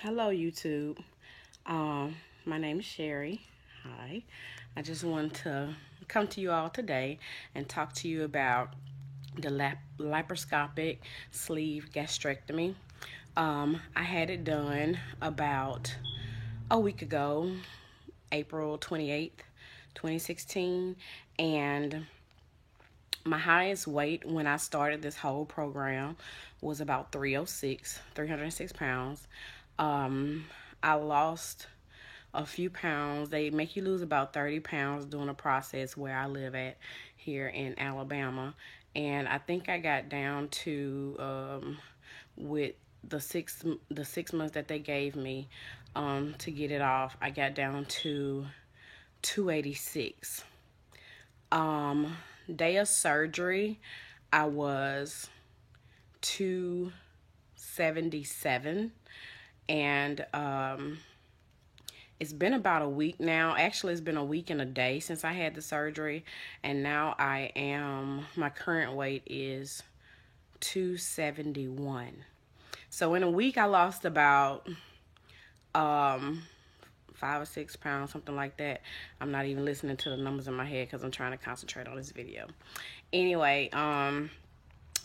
Hello, YouTube. My name is Sherry. Hi. I just wanted to come to you all today and talk to you about the laparoscopic sleeve gastrectomy. I had it done about a week ago, April 28th, 2016, and my highest weight when I started this whole program was about 306 pounds. I lost a few pounds. They make you lose about 30 pounds during a process where I live at here in Alabama. And I think I got down to with the six months that they gave me to get it off. I got down to 286. Um, Day of surgery, I was 277, and it's been about a week now. Actually, it's been a week and a day since I had the surgery, and now my current weight is 271. So in a week, I lost about 5 or 6 pounds, something like that. I'm not even listening to the numbers in my head because I'm trying to concentrate on this video. Anyway, I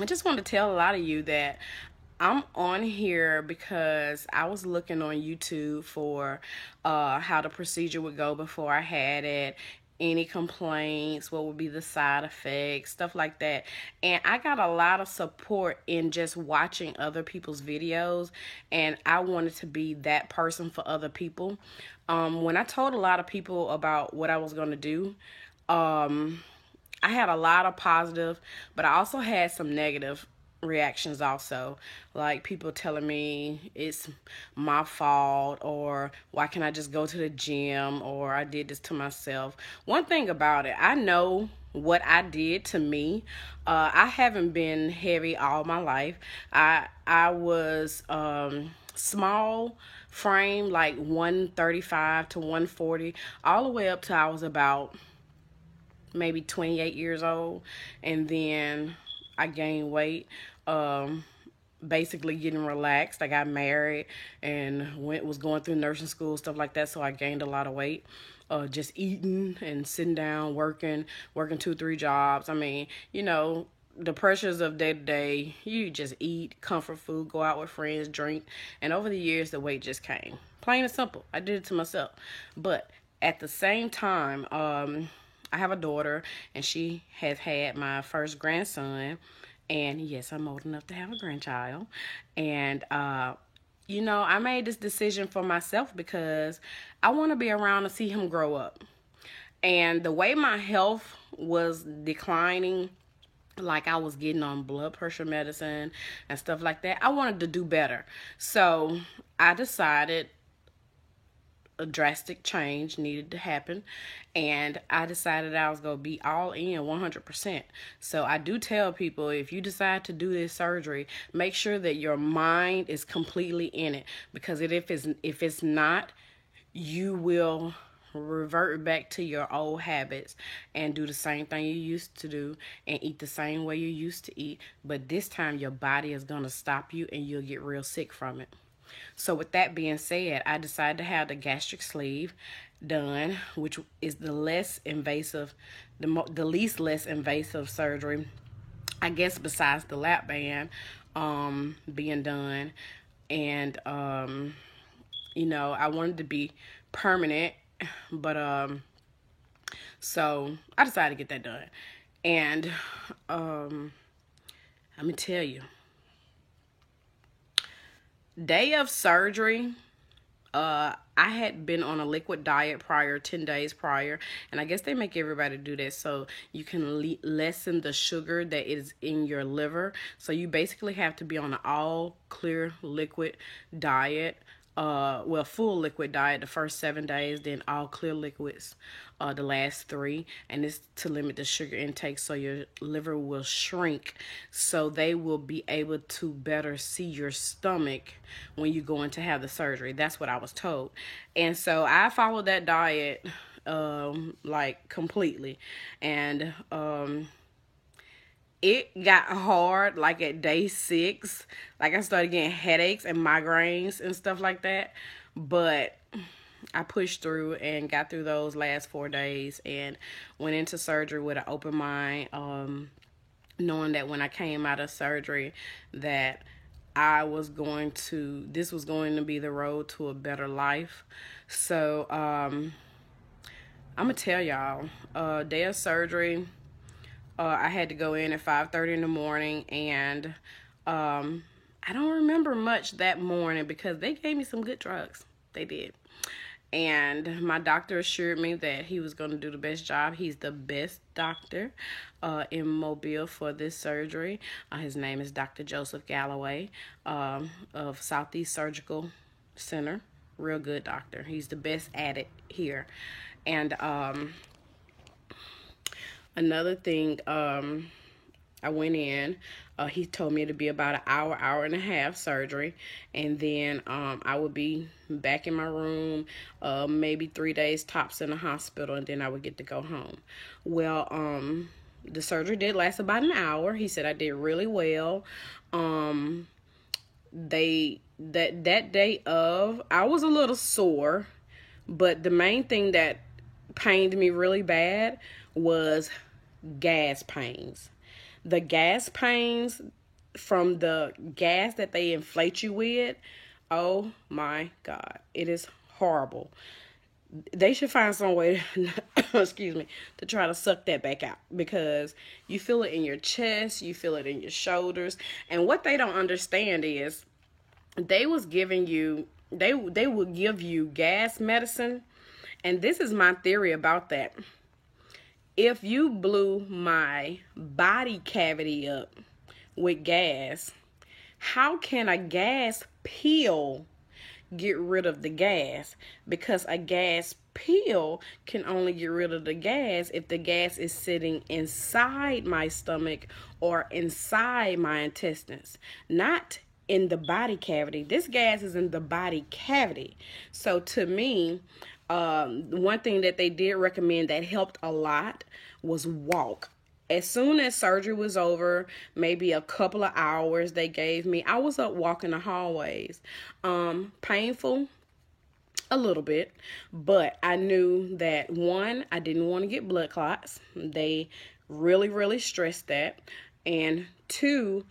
just want to tell a lot of you that I'm on here because I was looking on YouTube for how the procedure would go before I had it, any complaints, what would be the side effects, stuff like that. And I got a lot of support in just watching other people's videos, and I wanted to be that person for other people. When I told a lot of people about what I was going to do, I had a lot of positive, but I also had some negative reactions also, like people telling me it's my fault, or why can't I just go to the gym, or I did this to myself. One thing about it, I know what I did to me. I haven't been heavy all my life. I was small frame, like 135 to 140, all the way up to I was about maybe 28 years old, and then I gained weight. Basically getting relaxed. I got married and was going through nursing school, stuff like that, so I gained a lot of weight. Just eating and sitting down, working 2, 3 jobs. I mean, the pressures of day to day, you just eat comfort food, go out with friends, drink, and over the years the weight just came. Plain and simple. I did it to myself. But at the same time, I have a daughter, and she has had my first grandson. And yes, I'm old enough to have a grandchild. And, I made this decision for myself because I want to be around to see him grow up. And the way my health was declining, like I was getting on blood pressure medicine and stuff like that, I wanted to do better. So I decided a drastic change needed to happen, and I decided I was going to be all in 100%. So I do tell people, if you decide to do this surgery, make sure that your mind is completely in it, because if it's not, you will revert back to your old habits and do the same thing you used to do and eat the same way you used to eat. But this time your body is going to stop you and you'll get real sick from it. So with that being said, I decided to have the gastric sleeve done, which is the less invasive, the least less invasive surgery, I guess, besides the lap band being done. And I wanted to be permanent, but so I decided to get that done. And let me tell you, day of surgery, I had been on a liquid diet 10 days prior, and I guess they make everybody do that so you can lessen the sugar that is in your liver. So you basically have to be on an all clear liquid diet. Full liquid diet the first 7 days, then all clear liquids the last 3, and it's to limit the sugar intake so your liver will shrink, so they will be able to better see your stomach when you go in to have the surgery. That's what I was told, and so I followed that diet like completely, and it got hard like at day 6. Like I started getting headaches and migraines and stuff like that. But I pushed through and got through those last 4 days and went into surgery with an open mind, knowing that when I came out of surgery that this was going to be the road to a better life. So I'm gonna tell y'all, day of surgery, I had to go in at 5:30 in the morning, and I don't remember much that morning because they gave me some good drugs. They did. And my doctor assured me that he was going to do the best job. He's the best doctor in Mobile for this surgery. His name is Dr. Joseph Galloway of Southeast Surgical Center. Real good doctor. He's the best at it here. And another thing, I went in. He told me to be about an hour and a half surgery, and then I would be back in my room, maybe 3 days tops in the hospital, and then I would get to go home. Well, the surgery did last about an hour. He said I did really well. That day of, I was a little sore, but the main thing that pained me really bad was gas pains. The gas pains from the gas that they inflate you with, oh my God, it is horrible. They should find some way excuse me, to try to suck that back out, because you feel it in your chest, you feel it in your shoulders. And what they don't understand is they would give you gas medicine. And this is my theory about that. If you blew my body cavity up with gas, how can a gas pill get rid of the gas? Because a gas pill can only get rid of the gas if the gas is sitting inside my stomach or inside my intestines, not in the body cavity. This gas is in the body cavity. So to me, one thing that they did recommend that helped a lot was walk. As soon as surgery was over, maybe a couple of hours they gave me, I was up walking the hallways. Painful, a little bit, but I knew that, one, I didn't want to get blood clots. They really stressed that. And two,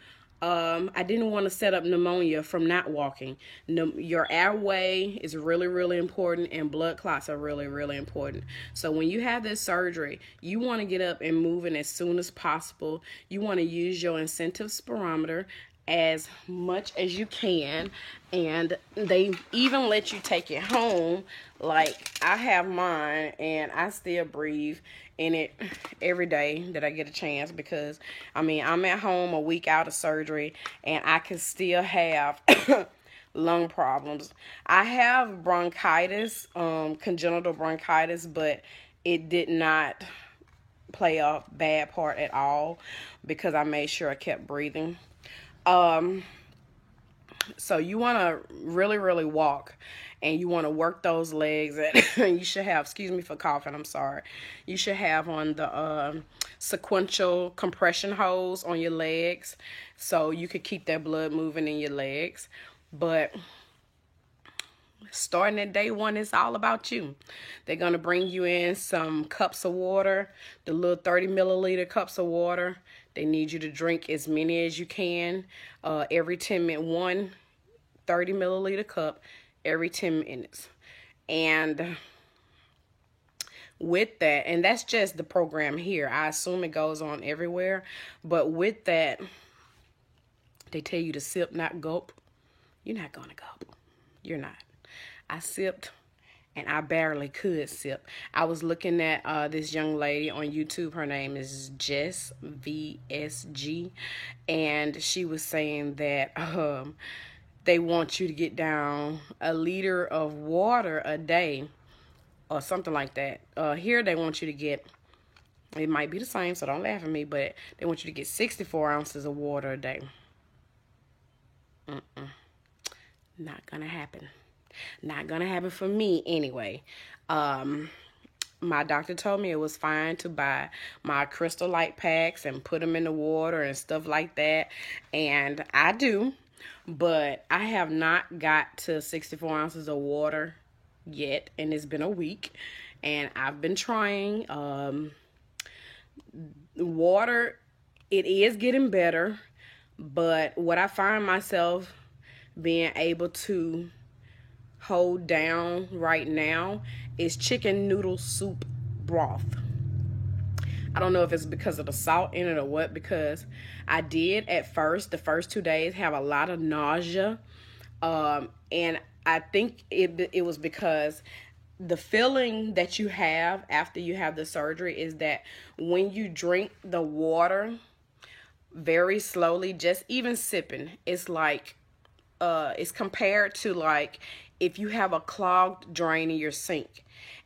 I didn't want to set up pneumonia from not walking. Your airway is really important, and blood clots are really important. So when you have this surgery, you want to get up and moving as soon as possible. You want to use your incentive spirometer as much as you can, and they even let you take it home. Like I have mine, and I still breathe in it every day that I get a chance, because I mean, I'm at home a week out of surgery and I can still have lung problems. I have bronchitis, congenital bronchitis, but it did not play a bad part at all because I made sure I kept breathing. So you want to really walk, and you want to work those legs. And you should have, excuse me for coughing, I'm sorry. You should have on the sequential compression hose on your legs, so you could keep that blood moving in your legs. But starting at day 1, it's all about you. They're going to bring you in some cups of water, the little 30 milliliter cups of water. They need you to drink as many as you can every 10 minutes. 1 30 milliliter cup every 10 minutes. And with that, and that's just the program here. I assume it goes on everywhere. But with that, they tell you to sip, not gulp. You're not going to gulp. You're not. I sipped, and I barely could sip. I was looking at this young lady on YouTube. Her name is Jess, VSG, and she was saying that they want you to get down a liter of water a day or something like that. Here they want you to get, it might be the same, so don't laugh at me, but they want you to get 64 ounces of water a day. Not gonna happen. Not gonna happen for me anyway. my doctor told me it was fine to buy my Crystal Light packs and put them in the water and stuff like that. And I do, but I have not got to 64 ounces of water yet. And it's been a week. And I've been trying. Water, it is getting better. But what I find myself being able to hold down right now is chicken noodle soup broth. I don't know if it's because of the salt in it or what, because I did at first, the first 2 days, have a lot of nausea. And I think it was because the feeling that you have after you have the surgery is that when you drink the water very slowly, just even sipping, it's like, it's compared to like if you have a clogged drain in your sink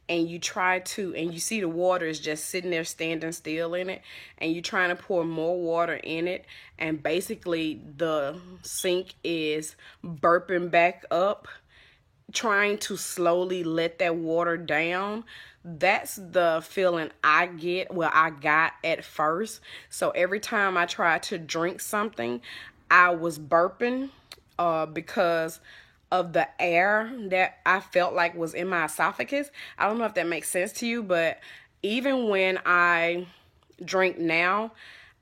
and you try to, and you see the water is just sitting there standing still in it, and you're trying to pour more water in it, and basically the sink is burping back up, trying to slowly let that water down. That's the feeling I get, well, I got at first. So every time I tried to drink something, I was burping because of the air that I felt like was in my esophagus. I don't know if that makes sense to you, but even when I drink now,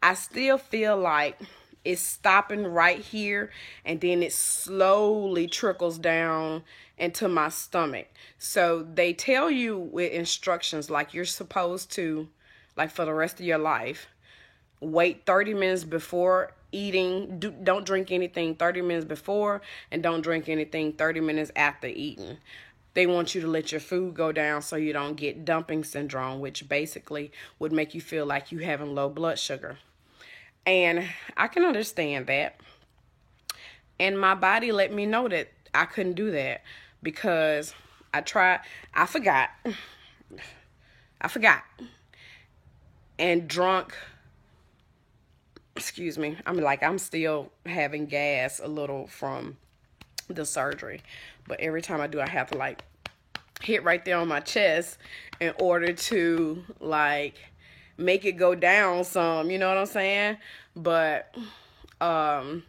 I still feel like it's stopping right here, and then it slowly trickles down into my stomach. So they tell you with instructions, like you're supposed to, like for the rest of your life, wait 30 minutes before eating. Don't drink anything 30 minutes before, and don't drink anything 30 minutes after eating. They want you to let your food go down so you don't get dumping syndrome, which basically would make you feel like you having low blood sugar. And I can understand that. And my body let me know that I couldn't do that because I tried. I forgot. And drunk. Excuse me. I'm still having gas a little from the surgery. But every time I do, I have to like hit right there on my chest in order to like make it go down some, you know what I'm saying? But I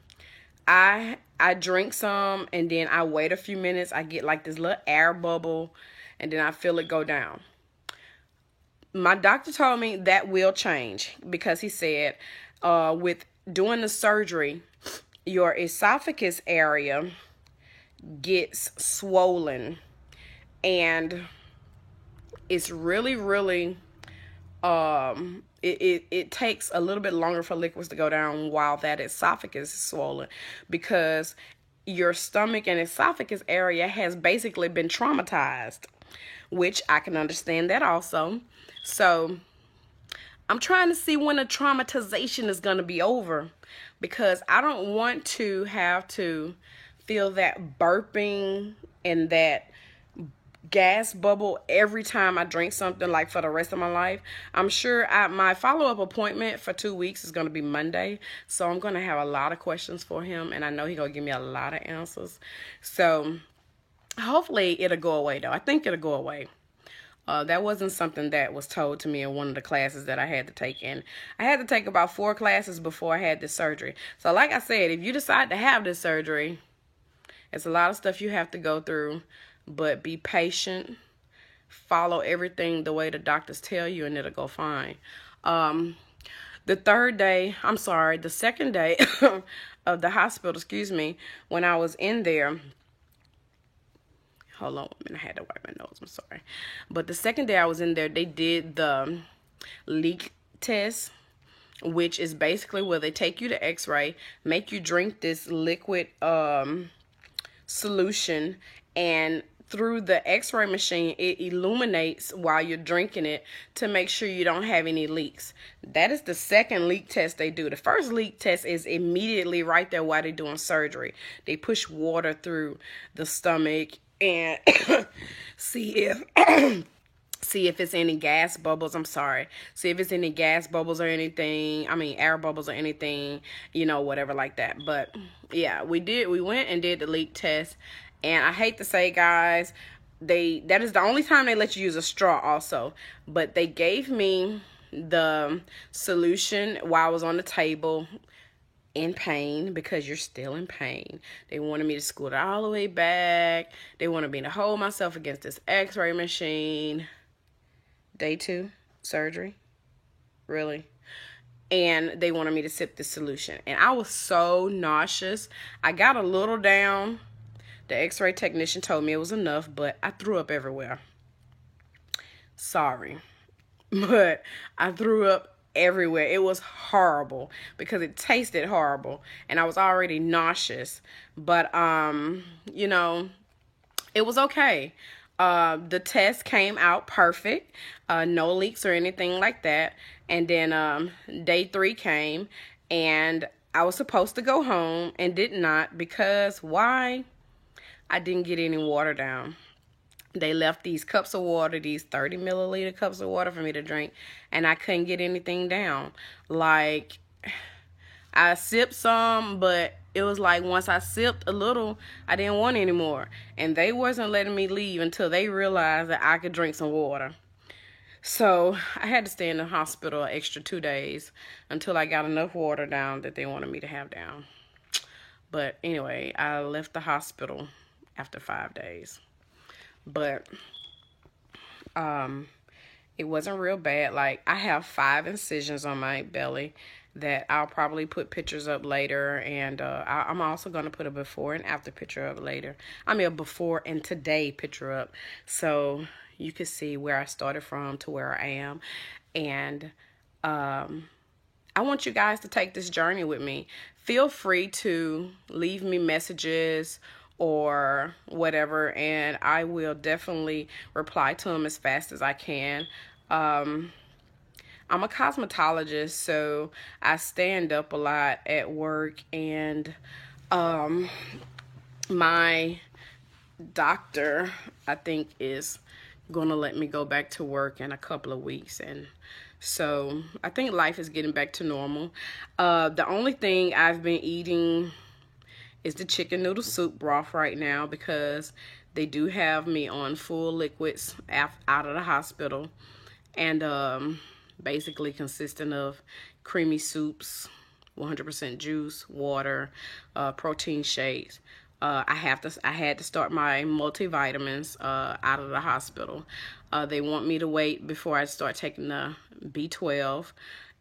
drink some, and then I wait a few minutes. I get like this little air bubble, and then I feel it go down. My doctor told me that will change because he said with doing the surgery, your esophagus area gets swollen, and it's really it takes a little bit longer for liquids to go down while that esophagus is swollen, because your stomach and esophagus area has basically been traumatized, which I can understand that also. So I'm trying to see when the traumatization is going to be over, because I don't want to have to feel that burping and that gas bubble every time I drink something, like for the rest of my life. I'm sure my follow-up appointment for 2 weeks is going to be Monday, so I'm going to have a lot of questions for him, and I know he's going to give me a lot of answers. So hopefully it'll go away, though. I think it'll go away. That wasn't something that was told to me in one of the classes that I had to take in. I had to take about 4 classes before I had this surgery. So like I said, if you decide to have this surgery, it's a lot of stuff you have to go through, but be patient. Follow everything the way the doctors tell you, and it'll go fine. The second day of the hospital, when I was in there, hold on a minute, I had to wipe my nose, I'm sorry. But the second day I was in there, they did the leak test, which is basically where they take you to x-ray, make you drink this liquid solution, and through the x-ray machine, it illuminates while you're drinking it to make sure you don't have any leaks. That is the second leak test they do. The first leak test is immediately right there while they're doing surgery. They push water through the stomach and see if it's any gas bubbles. See if it's any gas bubbles or anything. Air bubbles or anything, whatever like that. But yeah, we went and did the leak test. And I hate to say, guys, that is the only time they let you use a straw also. But they gave me the solution while I was on the table in pain, because you're still in pain. They wanted me to scoot all the way back. They wanted me to hold myself against this x-ray machine. Day 2 surgery. Really? And they wanted me to sip this solution. And I was so nauseous. I got a little down. The x-ray technician told me it was enough, but I threw up everywhere. Sorry. But I threw up everywhere. It was horrible because it tasted horrible. And I was already nauseous. But, you know, it was okay. The test came out perfect. No leaks or anything like that. And then day 3 came, and I was supposed to go home and did not, because why? I didn't get any water down. They left these cups of water, these 30 milliliter cups of water for me to drink, and I couldn't get anything down. Like, I sipped some, but it was like once I sipped a little, I didn't want any more. And they wasn't letting me leave until they realized that I could drink some water. So I had to stay in the hospital an extra 2 days until I got enough water down that they wanted me to have down. But anyway, I left the hospital after 5 days. But it wasn't real bad. Like, I have 5 incisions on my belly that I'll probably put pictures up later. And I'm also going to put a before and after picture up later. I mean, a before and today picture up. So you can see where I started from to where I am. And I want you guys to take this journey with me. Feel free to leave me messages or whatever, and I will definitely reply to them as fast as I can. I'm a cosmetologist, so I stand up a lot at work, and my doctor, I think, is gonna let me go back to work in a couple of weeks, and so I think life is getting back to normal. The only thing I've been eating is the chicken noodle soup broth right now, because they do have me on full liquids out of the hospital, and basically consisting of creamy soups, 100% juice, water, protein shakes. I had to start my multivitamins out of the hospital. They want me to wait before I start taking the B12,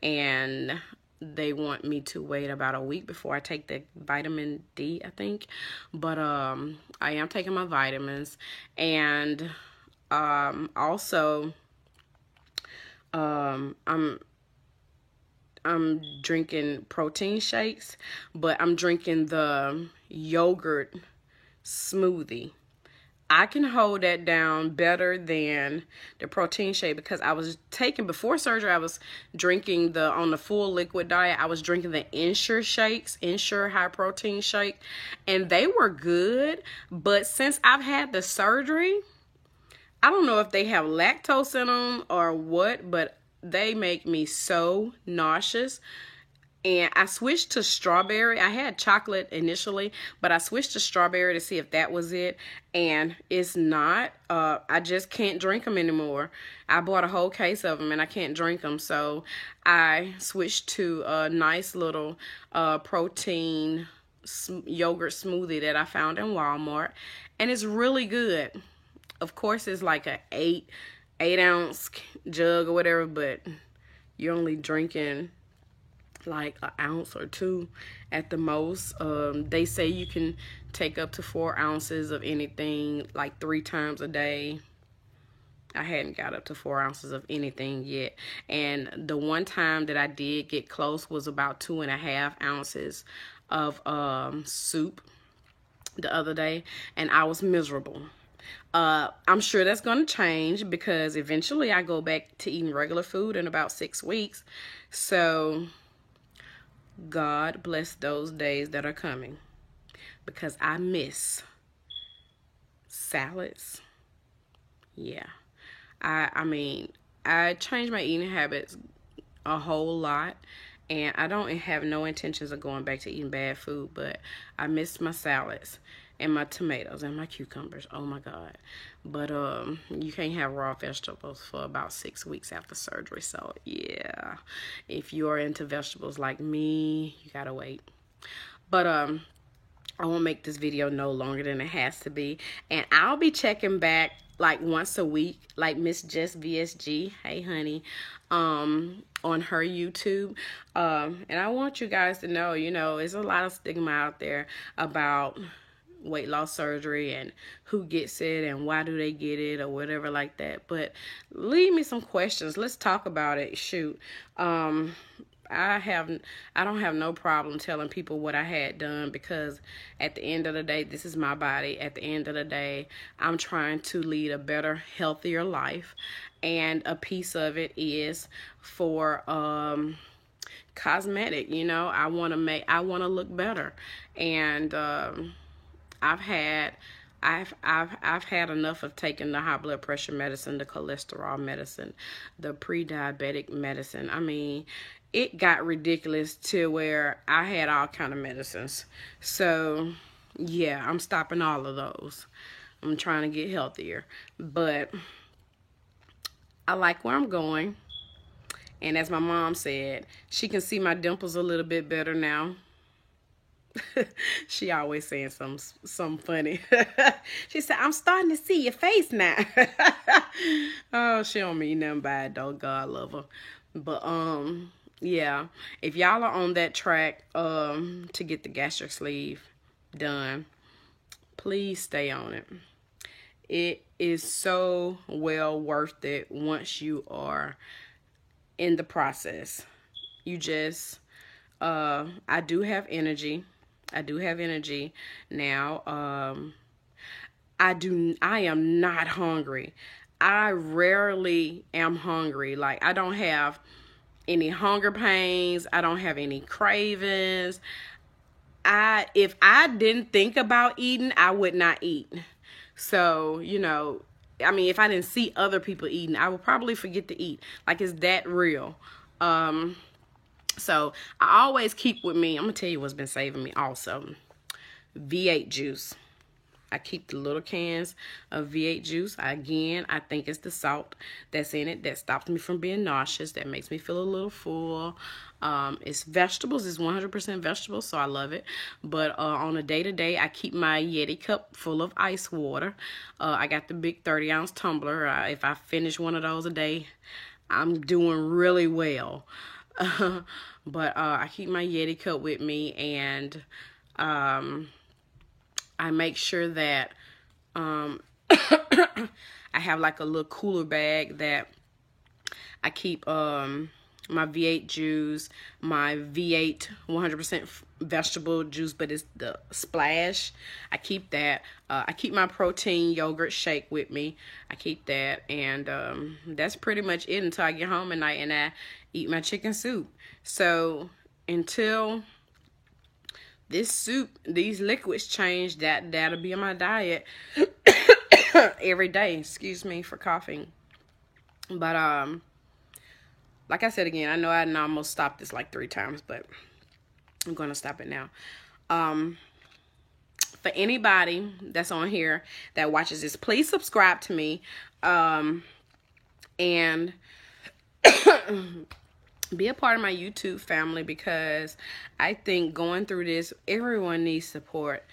and they want me to wait about a week before I take the vitamin D, I think. But I am taking my vitamins, and also I'm drinking protein shakes, but I'm drinking the yogurt smoothie. I can hold that down better than the protein shake, because I was taking, before surgery, I was drinking on the full liquid diet, I was drinking the Ensure shakes, Ensure high protein shake, and they were good. But since I've had the surgery, I don't know if they have lactose in them or what, but they make me so nauseous. And I switched to strawberry. I had chocolate initially, but I switched to strawberry to see if that was it. And it's not. I just can't drink them anymore. I bought a whole case of them and I can't drink them. So I switched to a nice little protein yogurt smoothie that I found in Walmart. And it's really good. Of course, it's like an 8-ounce jug or whatever, but you're only drinking like an ounce or 2 at the most. They say you can take up to 4 ounces of anything like 3 times a day. I hadn't got up to 4 ounces of anything yet. And the one time that I did get close was about 2.5 ounces of soup the other day, and I was miserable. I'm sure that's going to change, because eventually I go back to eating regular food in about 6 weeks. So God bless those days that are coming, because I miss salads. Yeah. I mean, I changed my eating habits a whole lot, and I don't have no intentions of going back to eating bad food, but I miss my salads. and my tomatoes and my cucumbers. Oh my God. But you can't have raw vegetables for about 6 weeks after surgery. So yeah, if you are into vegetables like me, you gotta wait. But I won't make this video no longer than it has to be. And I'll be checking back like once a week, like Miss Jess VSG. Hey, honey. On her YouTube. And I want you guys to know, you know, there's a lot of stigma out there about weight loss surgery and who gets it and why do they get it or whatever like that. But leave me some questions. Let's talk about it. Shoot. I don't have no problem telling people what I had done, because at the end of the day, this is my body. At the end of the day, I'm trying to lead a better, healthier life, and a piece of it is for cosmetic. You know, I want to look better, and I've had enough of taking the high blood pressure medicine, the cholesterol medicine, the pre-diabetic medicine. I mean, it got ridiculous to where I had all kind of medicines. So yeah, I'm stopping all of those. I'm trying to get healthier, but I like where I'm going. And as my mom said, she can see my dimples a little bit better now. She always saying something funny. She said, I'm starting to see your face now. Oh, she don't mean nothing by it though. God love her. But yeah, if y'all are on that track to get the gastric sleeve done, please stay on it. It is so well worth it once you are in the process. You just I do have energy. I do have energy now. I am not hungry. I rarely am hungry. Like, I don't have any hunger pains. I don't have any cravings. If I didn't think about eating, I would not eat. So, you know, I mean, if I didn't see other people eating, I would probably forget to eat. Like, it's that real. So I always keep with me, I'm gonna tell you what's been saving me also. V8 juice. I keep the little cans of V8 juice. Again, I think it's the salt that's in it that stops me from being nauseous, that makes me feel a little full. It's vegetables. It's 100% vegetables, so I love it. But on a day-to-day, I keep my Yeti cup full of ice water. I got the big 30-ounce tumbler. If I finish one of those a day, I'm doing really well. But I keep my Yeti cup with me, and I make sure that I have like a little cooler bag that I keep my V8 juice, my V8 100% vegetable juice, but it's the splash. I keep that. I keep my protein yogurt shake with me. I keep that, and that's pretty much it until I get home at night and I eat my chicken soup. So until these liquids change, that'll be in my diet every day. Excuse me for coughing. But like I said again, I know I almost stopped this like 3 times, but I'm gonna stop it now. For anybody that's on here that watches this, please subscribe to me, and be a part of my YouTube family, because I think going through this, everyone needs support,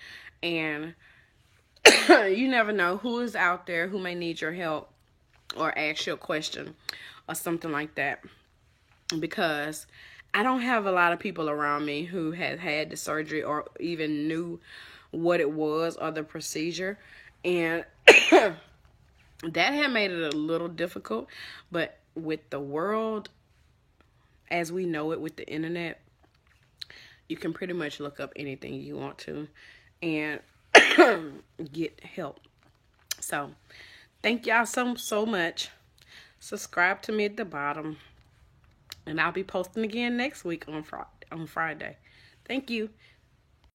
and you never know who is out there who may need your help or ask you a question or something like that, because I don't have a lot of people around me who have had the surgery or even knew what it was or the procedure, and that had made it a little difficult. But with the world as we know it, with the internet, you can pretty much look up anything you want to and get help. So thank y'all so much. Subscribe to me at the bottom, and I'll be posting again next week on Friday. Thank you.